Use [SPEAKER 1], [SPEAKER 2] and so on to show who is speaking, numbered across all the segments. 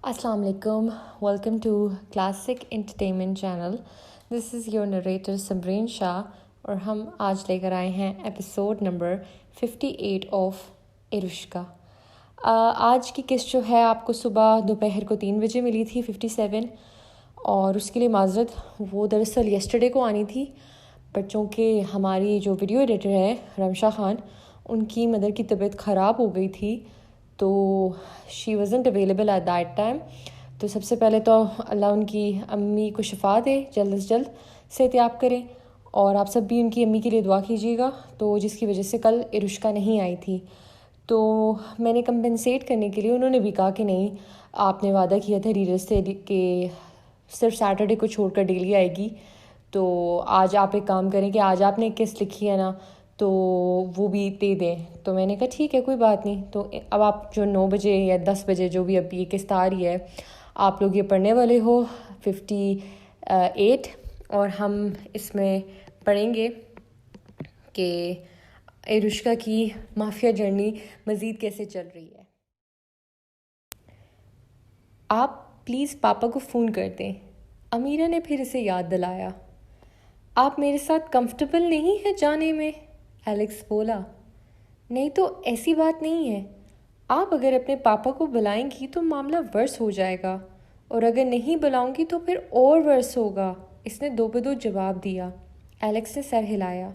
[SPEAKER 1] Assalamu alaikum. Welcome to Classic Entertainment Channel. This is your narrator Sabreen Shah اور ہم آج لے کر آئے ہیں ایپیسوڈ نمبر 58 آف عروشکا. آج کی قسط جو ہے آپ کو صبح دوپہر کو 3 بجے ملی تھی 57، اور اس کے لیے معذرت، وہ دراصل یسٹرڈے کو آنی تھی، بٹ چونکہ ہماری جو ویڈیو ایڈیٹر ہے رمشا خان، ان کی مدر کی طبیعت خراب ہو گئی تھی، تو she wasn't available at that time. تو سب سے پہلے تو اللہ ان کی امی کو شفا دے، جلد از جلد صحتیاب کرے، اور آپ سب بھی ان کی امی کے لیے دعا کیجیے گا. تو جس کی وجہ سے کل عروشکا نہیں آئی تھی، تو میں نے کمپنسیٹ کرنے کے لیے، انہوں نے بھی کہا کہ نہیں، آپ نے وعدہ کیا تھا ریڈرز سے کہ صرف سیٹرڈے کو چھوڑ کر ڈیلی آئے گی، تو آج آپ ایک کام کریں کہ آج آپ نے ایک قسط لکھی ہے نا، تو وہ بھی دے دیں. تو میں نے کہا ٹھیک ہے، کوئی بات نہیں. تو اب آپ جو 9 بجے یا 10 بجے جو بھی اب یہ قسط آ رہی ہے، آپ لوگ یہ پڑھنے والے ہو 58، اور ہم اس میں پڑھیں گے کہ عروشکا کی مافیا جرنی مزید کیسے چل رہی ہے. آپ پلیز پاپا کو فون کر دیں، امیرہ نے پھر اسے یاد دلایا. آپ میرے ساتھ کمفرٹیبل نہیں ہے جانے میں؟ ایلیکس بولا. نہیں تو ایسی بات نہیں ہے، آپ اگر اپنے پاپا کو بلائیں گی تو معاملہ ورس ہو جائے گا، اور اگر نہیں بلاؤں گی تو پھر اور ورس ہوگا. اس نے 2 بدو جواب دیا. ایلیکس نے سر ہلایا.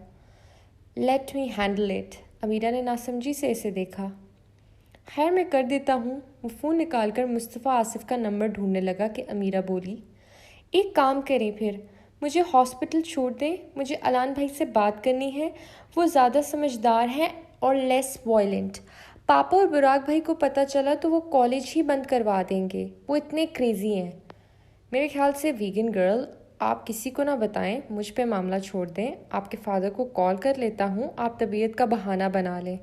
[SPEAKER 1] Let me handle it. Amira نے ناسمجھی سے اسے دیکھا. خیر میں کر دیتا ہوں. وہ فون نکال کر مصطفیٰ آصف کا نمبر ڈھونڈنے لگا کہ امیرہ بولی. ایک کام کریں، پھر مجھے ہاسپٹل چھوڑ دیں، مجھے علان بھائی سے بات کرنی ہے، وہ زیادہ سمجھدار ہیں اور لیس وائلنٹ. پاپا اور براق بھائی کو پتہ چلا تو وہ کالج ہی بند کروا دیں گے، وہ اتنے کریزی ہیں. میرے خیال سے ویگن گرل، آپ کسی کو نہ بتائیں، مجھ پہ معاملہ چھوڑ دیں. آپ کے فادر کو کال کر لیتا ہوں، آپ طبیعت کا بہانہ بنا لیں.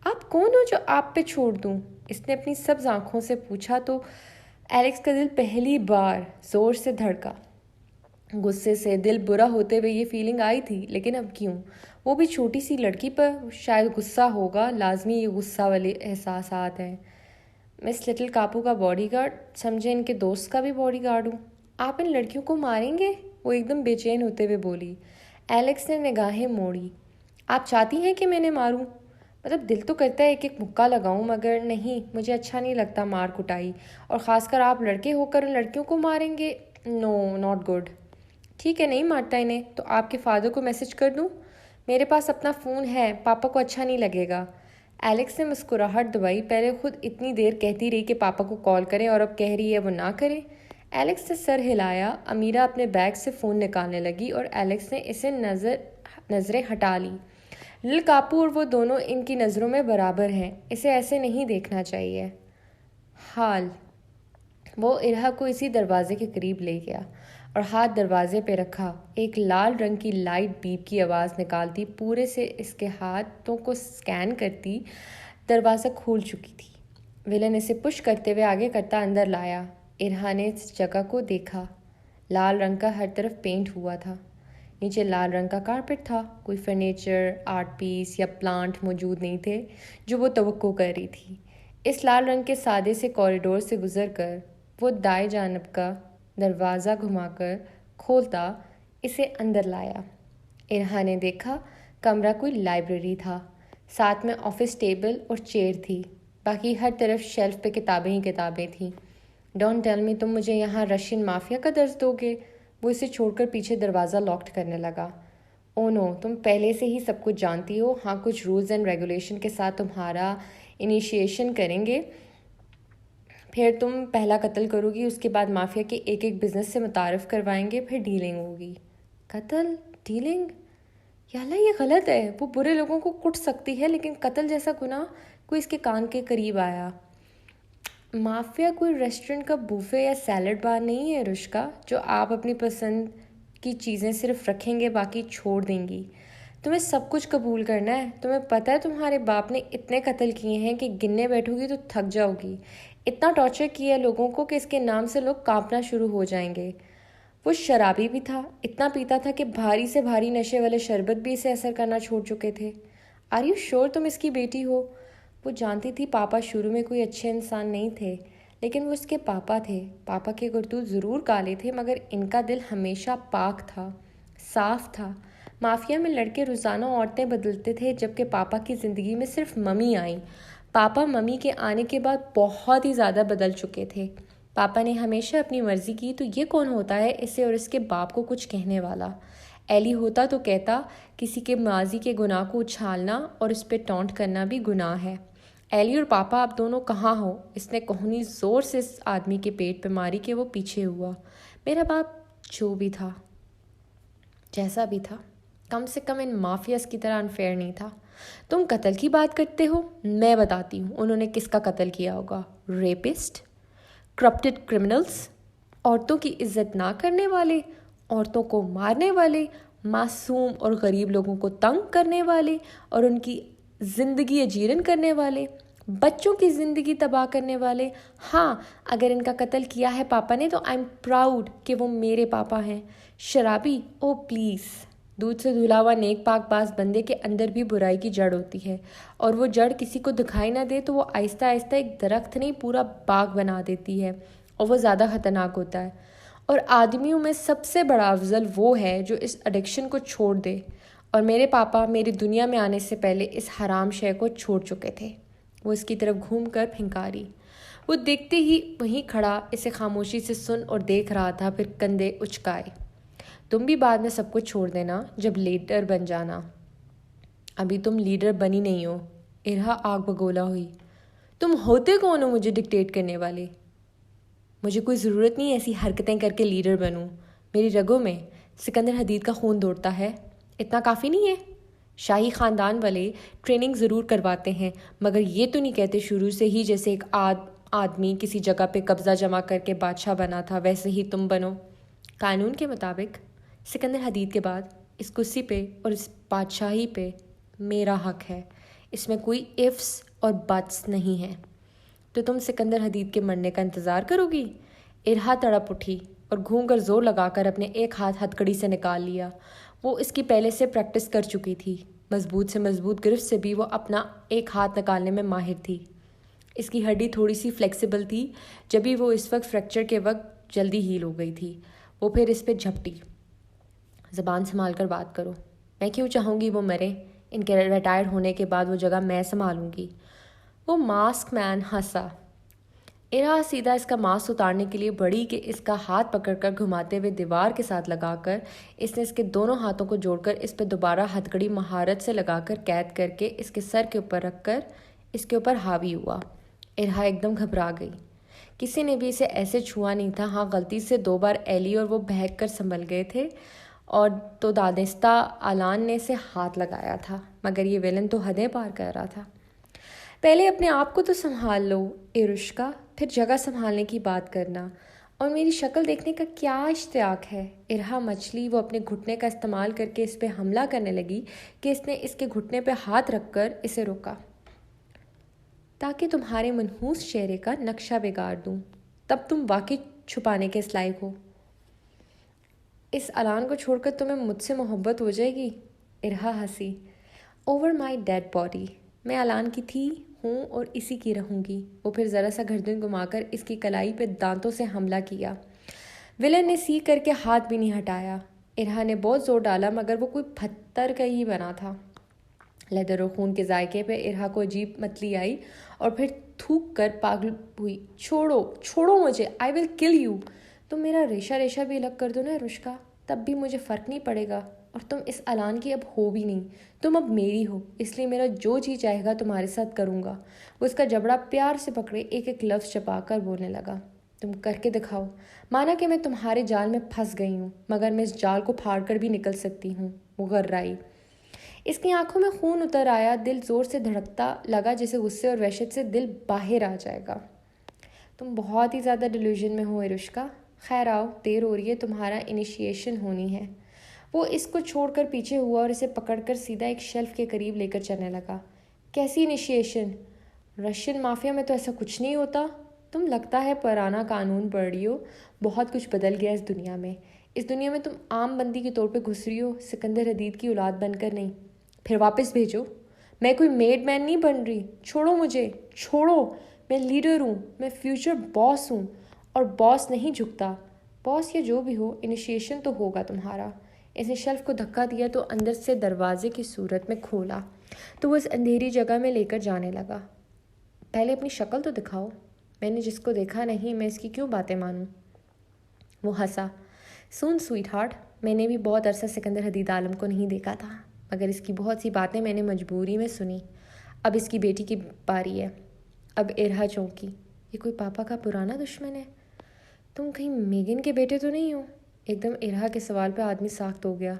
[SPEAKER 1] آپ کون ہو جو آپ پہ چھوڑ دوں؟ اس نے اپنی سبز آنکھوں سے پوچھا تو ایلیکس کا دل پہلی بار زور سے دھڑکا. غصے سے دل برا ہوتے ہوئے یہ فیلنگ آئی تھی، لیکن اب کیوں؟ وہ بھی چھوٹی سی لڑکی پر شاید غصہ ہوگا، لازمی یہ غصہ والے احساسات ہیں. مس لٹل کاپو کا باڈی گارڈ سمجھے ان کے دوست کا بھی باڈی گارڈ ہوں. آپ ان لڑکیوں کو ماریں گے؟ وہ ایک دم بے چین ہوتے ہوئے بولی. ایلیکس نے نگاہیں موڑی. آپ چاہتی ہیں کہ میں نے ماروں؟ مطلب دل تو کرتا ہے ایک ایک مکہ لگاؤں، مگر نہیں، مجھے اچھا نہیں لگتا مار کٹائی، اور خاص کر آپ لڑکے ہو کر ان لڑکیوں کو ماریں گے. نو، ناٹ گڈ. ٹھیک ہے، نہیں مارتا انہیں تو آپ کے فادر کو میسج کر دوں؟ میرے پاس اپنا فون ہے، پاپا کو اچھا نہیں لگے گا. ایلیکس نے مسکراہٹ دبائی. پہلے خود اتنی دیر کہتی رہی کہ پاپا کو کال کریں، اور اب کہہ رہی ہے وہ نہ کرے. ایلیکس نے سر ہلایا. امیرہ اپنے بیگ سے فون نکالنے لگی اور ایلیکس نے اسے نظریں ہٹا لی. لل کاپو اور وہ دونوں ان کی نظروں میں برابر ہیں، اسے ایسے نہیں دیکھنا چاہیے. حال وہ ارہا کو اسی دروازے کے قریب لے گیا اور ہاتھ دروازے پہ رکھا. ایک لال رنگ کی لائٹ بیپ کی آواز نکالتی پورے سے اس کے ہاتھوں کو سکین کرتی. دروازہ کھول چکی تھی. ولن اسے پش کرتے ہوئے آگے کرتا اندر لایا. ارہا نے اس جگہ کو دیکھا. لال رنگ کا ہر طرف پینٹ ہوا تھا. نیچے لال رنگ کا کارپٹ تھا. کوئی فرنیچر، آرٹ پیس یا پلانٹ موجود نہیں تھے جو وہ توقع کر رہی تھی. اس لال رنگ کے سادے سے کوریڈور سے گزر کر وہ دائیں جانب کا دروازہ گھما کر کھولتا اسے اندر لایا. ارہا نے دیکھا کمرہ کوئی لائبریری تھا. ساتھ میں آفس ٹیبل اور چیئر تھی. باقی ہر طرف شیلف پہ کتابیں ہی کتابیں تھیں. ڈونٹ ٹیل می تم مجھے یہاں رشین مافیا کا درس دو گے؟ وہ اسے چھوڑ کر پیچھے دروازہ لاکڈ کرنے لگا. او نو، تم پہلے سے ہی سب کچھ جانتی ہو. ہاں، کچھ رولز اینڈ ریگولیشن کے ساتھ تمہارا انیشیشن کریں گے، پھر تم پہلا قتل کرو گی، اس کے بعد مافیا کے ایک ایک بزنس سے متعارف کروائیں گے، پھر ڈیلنگ ہوگی. قتل؟ ڈیلنگ؟ یا اللہ، یہ غلط ہے. وہ برے لوگوں کو کٹ سکتی ہے، لیکن قتل جیسا گناہ کوئی اس کے کان کے قریب آیا. مافیا کوئی ریسٹورنٹ کا بوفے یا سیلڈ بار نہیں ہے عروشکا، جو آپ اپنی پسند کی چیزیں صرف رکھیں گے، باقی چھوڑ دیں گی. تمہیں سب کچھ قبول کرنا ہے. تمہیں پتہ ہے تمہارے باپ نے اتنے قتل کیے ہیں کہ گننے بیٹھو گی تو تھک جاؤ گی. اتنا ٹارچر کیا ہے لوگوں کو کہ اس کے نام سے لوگ کانپنا شروع ہو جائیں گے. وہ شرابی بھی تھا. اتنا پیتا تھا کہ بھاری سے بھاری نشے والے شربت بھی اسے اثر کرنا چھوڑ چکے تھے. آر یو شور تم اس کی بیٹی ہو؟ وہ جانتی تھی پاپا شروع میں کوئی اچھے انسان نہیں تھے، لیکن وہ اس کے پاپا تھے. پاپا کے کرتوت ضرور کالے تھے مگر ان کا دل ہمیشہ پاک تھا, صاف تھا. مافیا میں لڑکے روزانہ عورتیں بدلتے تھے جبکہ پاپا کی زندگی میں صرف ممی آئیں. پاپا ممی کے آنے کے بعد بہت ہی زیادہ بدل چکے تھے. پاپا نے ہمیشہ اپنی مرضی کی تو یہ کون ہوتا ہے اسے اور اس کے باپ کو کچھ کہنے والا. ایلی ہوتا تو کہتا کسی کے ماضی کے گناہ کو اچھالنا اور اس پہ ٹونٹ کرنا بھی گناہ ہے. ایلی اور پاپا آپ دونوں کہاں ہو؟ اس نے کہنی زور سے اس آدمی کے پیٹ پہ ماری کہ وہ پیچھے ہوا. میرا باپ جو بھی تھا, جیسا بھی تھا, کم سے کم ان مافیاز کی طرح انفیئر نہیں تھا. تم قتل کی بات کرتے ہو, میں بتاتی ہوں انہوں نے کس کا قتل کیا ہوگا. ریپسٹ, کرپٹڈ کرمنلز, عورتوں کی عزت نہ کرنے والے, عورتوں کو مارنے والے, معصوم اور غریب لوگوں کو تنگ کرنے والے اور ان کی زندگی اجیرن کرنے والے, بچوں کی زندگی تباہ کرنے والے. ہاں, اگر ان کا قتل کیا ہے پاپا نے تو آئی ایم پراؤڈ کہ وہ میرے پاپا ہیں. شرابی, او پلیز. دودھ سے دھلا ہوا نیک پاک باز بندے کے اندر بھی برائی کی جڑ ہوتی ہے, اور وہ جڑ کسی کو دکھائی نہ دے تو وہ آہستہ آہستہ ایک درخت نہیں پورا باغ بنا دیتی ہے, اور وہ زیادہ خطرناک ہوتا ہے. اور آدمیوں میں سب سے بڑا افضل وہ ہے جو اس ایڈکشن کو چھوڑ دے, اور میرے پاپا میری دنیا میں آنے سے پہلے اس حرام شے کو چھوڑ چکے تھے. وہ اس کی طرف گھوم کر پھنکاری. وہ دیکھتے ہی وہیں کھڑا اسے خاموشی سے سن اور دیکھ رہا تھا, پھر کندھے اچکائے. تم بھی بعد میں سب کچھ چھوڑ دینا جب لیڈر بن جانا, ابھی تم لیڈر بنی نہیں ہو. ارہا آگ بگولا ہوئی. تم ہوتے کون ہو مجھے ڈکٹیٹ کرنے والے؟ مجھے کوئی ضرورت نہیں ایسی حرکتیں کر کے لیڈر بنوں. میری رگوں میں سکندر حدید کا خون دوڑتا ہے. اتنا کافی نہیں ہے؟ شاہی خاندان والے ٹریننگ ضرور کرواتے ہیں مگر یہ تو نہیں کہتے شروع سے ہی جیسے ایک آدمی کسی جگہ پہ قبضہ جمع کر کے بادشاہ بنا تھا ویسے ہی تم بنو. قانون کے مطابق سکندر حدید کے بعد اس کرسی پہ اور اس بادشاہی پہ میرا حق ہے. اس میں کوئی ifs اور buts نہیں ہے. تو تم سکندر حدید کے مرنے کا انتظار کرو گی؟ ارہا تڑپ اٹھی اور گھوم کر زور لگا کر اپنے ایک ہاتھ ہتھکڑی سے نکال لیا. وہ اس کی پہلے سے پریکٹس کر چکی تھی. مضبوط سے مضبوط گرفت سے بھی وہ اپنا ایک ہاتھ نکالنے میں ماہر تھی. اس کی ہڈی تھوڑی سی فلیکسیبل تھی, جبھی وہ اس وقت فریکچر کے وقت جلدی ہیل ہو گئی تھی. وہ پھر اس پہ جھپٹی. زبان سنبھال کر بات کرو. میں کیوں چاہوں گی وہ مرے؟ ان کے ریٹائر ہونے کے بعد وہ جگہ میں سنبھالوں گی. وہ ماسک مین ہنسا. ارہا سیدھا اس کا ماسک اتارنے کے لیے بڑھی کہ اس کا ہاتھ پکڑ کر گھماتے ہوئے دیوار کے ساتھ لگا کر اس نے اس کے دونوں ہاتھوں کو جوڑ کر اس پہ دوبارہ ہتھکڑی مہارت سے لگا کر قید کر کے اس کے سر کے اوپر رکھ کر اس کے اوپر حاوی ہوا. ارہا ایک دم گھبرا گئی. کسی نے بھی اسے ایسے چھوا نہیں تھا. ہاں, غلطی سے 2 بار ایلی اور وہ بہک کر سنبھل گئے تھے اور تو دانستہ الان نے اسے ہاتھ لگایا تھا, مگر یہ ویلن تو حدیں پار کر رہا تھا. پہلے اپنے آپ کو تو سنبھال لو ایرشکا, پھر جگہ سنبھالنے کی بات کرنا. اور میری شکل دیکھنے کا کیا اشتیاق ہے؟ ارہا مچلی. وہ اپنے گھٹنے کا استعمال کر کے اس پہ حملہ کرنے لگی کہ اس نے اس کے گھٹنے پہ ہاتھ رکھ کر اسے روکا. تاکہ تمہارے منحوس چہرے کا نقشہ بگاڑ دوں, تب تم واقعی چھپانے کے اس لائق ہو. اس الان کو چھوڑ کر تمہیں مجھ سے محبت ہو جائے گی؟ ارہا ہنسی. Over my dad body. میں الان کی تھی, ہوں اور اسی کی رہوں گی. وہ پھر ذرا سا گردن گھما کر اس کی کلائی پہ دانتوں سے حملہ کیا. ولن نے سی کر کے ہاتھ بھی نہیں ہٹایا. ارہا نے بہت زور ڈالا مگر وہ کوئی پتھر کا ہی بنا تھا. لیدر و خون کے ذائقے پہ ارہا کو عجیب متلی آئی اور پھر تھوک کر پاگل ہوئی. چھوڑو مجھے, آئی ول کل یو. تم میرا ریشہ بھی الگ کر دو نا رشکا, تب بھی مجھے فرق نہیں پڑے گا. اور تم اس الان کی اب ہو بھی نہیں, تم اب میری ہو, اس لیے میرا جو جی چاہے گا تمہارے ساتھ کروں گا. وہ اس کا جبڑا پیار سے پکڑے ایک ایک لفظ چپا کر بولنے لگا. تم کر کے دکھاؤ. مانا کہ میں تمہارے جال میں پھنس گئی ہوں مگر میں اس جال کو پھاڑ کر بھی نکل سکتی ہوں. وہ غرائی. اس کی آنکھوں میں خون اتر آیا. دل زور سے دھڑکتا لگا جیسے غصے اور وحشت سے دل باہر آ جائے گا. تم بہت ہی زیادہ ڈیلیوژن میں ہو ایرشکا. خیر آؤ, دیر ہو رہی ہے, تمہارا انیشیشن ہونی ہے. وہ اس کو چھوڑ کر پیچھے ہوا اور اسے پکڑ کر سیدھا ایک شیلف کے قریب لے کر چلنے لگا. کیسی انیشیشن؟ رشین مافیا میں تو ایسا کچھ نہیں ہوتا. تم لگتا ہے پرانا قانون پڑھ رہی ہو. بہت کچھ بدل گیا اس دنیا میں. اس دنیا میں تم عام بندی کے طور پہ گھس رہی ہو, سکندر حدید کی اولاد بن کر نہیں. پھر واپس بھیجو. میں کوئی میڈ مین نہیں بن رہی. چھوڑو مجھے, چھوڑو. میں لیڈر ہوں, میں فیوچر باس ہوں, اور باس نہیں جھکتا. باس یا جو بھی ہو, انیشیشن تو ہوگا تمہارا. اس نے شیلف کو دھکا دیا تو اندر سے دروازے کی صورت میں کھولا تو وہ اس اندھیری جگہ میں لے کر جانے لگا. پہلے اپنی شکل تو دکھاؤ. میں نے جس کو دیکھا نہیں, میں اس کی کیوں باتیں مانوں؟ وہ ہنسا. سون سویٹ ہارٹ, میں نے بھی بہت عرصہ سکندر حدید عالم کو نہیں دیکھا تھا, مگر اس کی بہت سی باتیں میں نے مجبوری میں سنی. اب اس کی بیٹی کی باری ہے. اب ارہا چونکی. یہ کوئی پاپا کا پرانا دشمن ہے؟ تم کہیں میگن کے بیٹے تو نہیں ہو؟ ایک دم ارہا کے سوال پہ آدمی ساخت ہو گیا.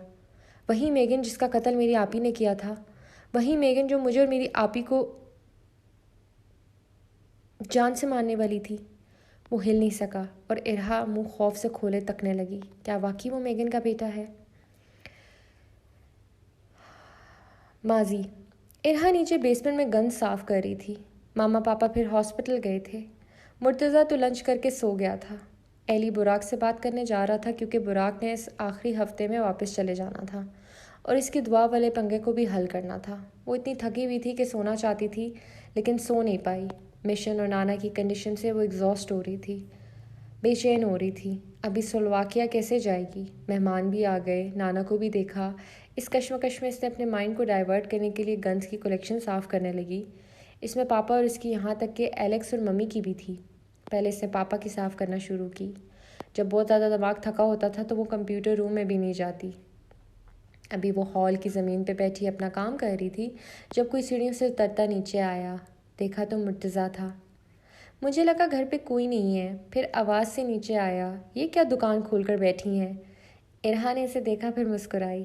[SPEAKER 1] وہی میگن جس کا قتل میری آپی نے کیا تھا, وہی میگن جو مجھے اور میری آپی کو جان سے مارنے والی تھی. وہ ہل نہیں سکا اور ارہا منہ خوف سے کھولے تکنے لگی. کیا واقعی وہ میگن کا بیٹا ہے؟ ماضی. ارہا نیچے بیسمنٹ میں گند صاف کر رہی تھی. ماما پاپا پھر ہاسپٹل گئے تھے. مرتضیٰ تو لنچ کر کے سو گیا تھا. ایلی براق سے بات کرنے جا رہا تھا کیونکہ براق نے اس آخری ہفتے میں واپس چلے جانا تھا اور اس کی دعا والے پنگے کو بھی حل کرنا تھا. وہ اتنی تھکی ہوئی تھی کہ سونا چاہتی تھی لیکن سو نہیں پائی. مشن اور نانا کی کنڈیشن سے وہ ایگزاسٹ ہو رہی تھی, بے چین ہو رہی تھی. ابھی سلواکیہ کیسے جائے گی؟ مہمان بھی آ گئے, نانا کو بھی دیکھا. اس کشمکش میں اس نے اپنے مائنڈ کو ڈائیورٹ کرنے کے لیے گنز کی کلیکشن صاف کرنے لگی. اس میں پاپا اور اس کی یہاں تک کہ ایلیکس اور ممی کی بھی تھی. پہلے اس نے پاپا کی صاف کرنا شروع کی. جب بہت زیادہ دماغ تھکا ہوتا تھا تو وہ کمپیوٹر روم میں بھی نہیں جاتی. ابھی وہ ہال کی زمین پہ بیٹھی اپنا کام کر رہی تھی جب کوئی سیڑھیوں سے اترتا نیچے آیا. دیکھا تو مرتضیٰ تھا. مجھے لگا گھر پہ کوئی نہیں ہے. پھر آواز سے نیچے آیا, یہ کیا دکان کھول کر بیٹھی ہیں؟ ارہا نے اسے دیکھا, پھر مسکرائی.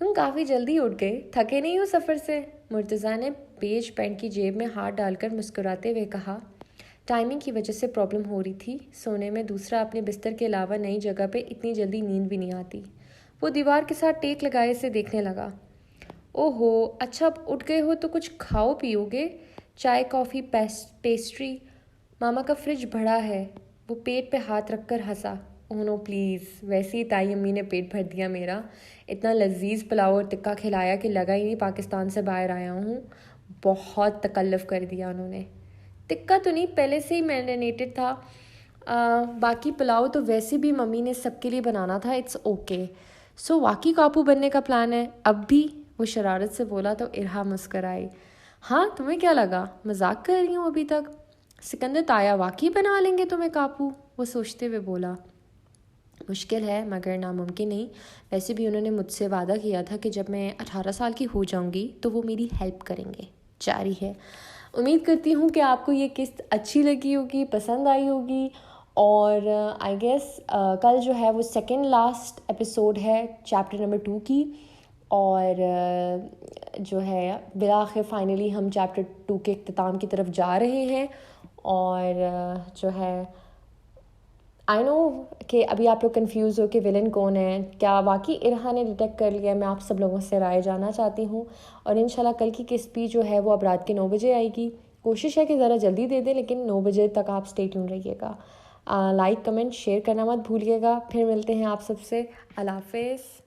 [SPEAKER 1] تم کافی جلدی اٹھ گئے, تھکے نہیں ہو سفر سے؟ مرتضیٰ نے بیج پینٹ کی جیب میں ہاتھ ڈال کر مسکراتے ہوئے کہا. ٹائمنگ کی وجہ سے پرابلم ہو رہی تھی. سونے میں دوسرا اپنے بستر کے علاوہ نئی جگہ پہ اتنی جلدی نیند بھی نہیں آتی. وہ دیوار کے ساتھ ٹیک لگائے سے دیکھنے لگا. او ہو, اچھا اب اٹھ گئے ہو تو کچھ کھاؤ پیو گے؟ چائے, کافی, پیسٹری؟ ماما کا فریج بڑا ہے. وہ پیٹ پہ ہاتھ رکھ کر ہنسا. اوہ نو پلیز, ویسے ہی تائی امی نے پیٹ بھر دیا میرا. اتنا لذیذ پلاؤ اور ٹکا کھلایا کہ لگا ہی نہیں پاکستان سے باہر آیا ہوں. بہت تکلف کر دیا انہوں نے. ٹکا تو نہیں, پہلے سے ہی میرینیٹڈ تھا. باقی پلاؤ تو ویسے بھی ممی نے سب کے لیے بنانا تھا. It's okay. سو واقعی کاپو بننے کا پلان ہے اب بھی؟ وہ شرارت سے بولا تو ارہا مسکرائی. ہاں, تمہیں کیا لگا مذاق کر رہی ہوں ابھی تک؟ سکندر تایا واقعی بنا لیں گے تمہیں کاپو؟ وہ سوچتے ہوئے بولا. مشکل ہے مگر ناممکن نہیں. ویسے بھی انہوں نے مجھ سے وعدہ کیا تھا کہ جب میں 18 سال کی ہو جاؤں گی تو وہ میری ہیلپ کریں گے. جاری ہے. امید کرتی ہوں کہ آپ کو یہ قسط اچھی لگی ہوگی, پسند آئی ہوگی. اور آئی گیس کل جو ہے وہ سیکنڈ لاسٹ ایپیسوڈ ہے چیپٹر نمبر 2 کی. اور جو ہے بالآخر فائنلی ہم چیپٹر 2 کے اختتام کی طرف جا رہے ہیں. اور جو ہے آئی نو کہ ابھی آپ لوگ کنفیوز ہو کہ ویلن کون ہے. کیا واقعی ارہا نے ڈیٹیکٹ کر لیا؟ میں آپ سب لوگوں سے رائے جاننا چاہتی ہوں. اور انشاءاللہ کل کی قسط بھی جو ہے وہ اب رات کے 9 بجے آئے گی. کوشش ہے کہ ذرا جلدی دے دیں, لیکن 9 بجے تک آپ اسٹے ٹیون رہیے گا. لائک, کمنٹ, شیئر کرنا مت بھولیے گا. پھر ملتے ہیں آپ سب سے. اللہ حافظ.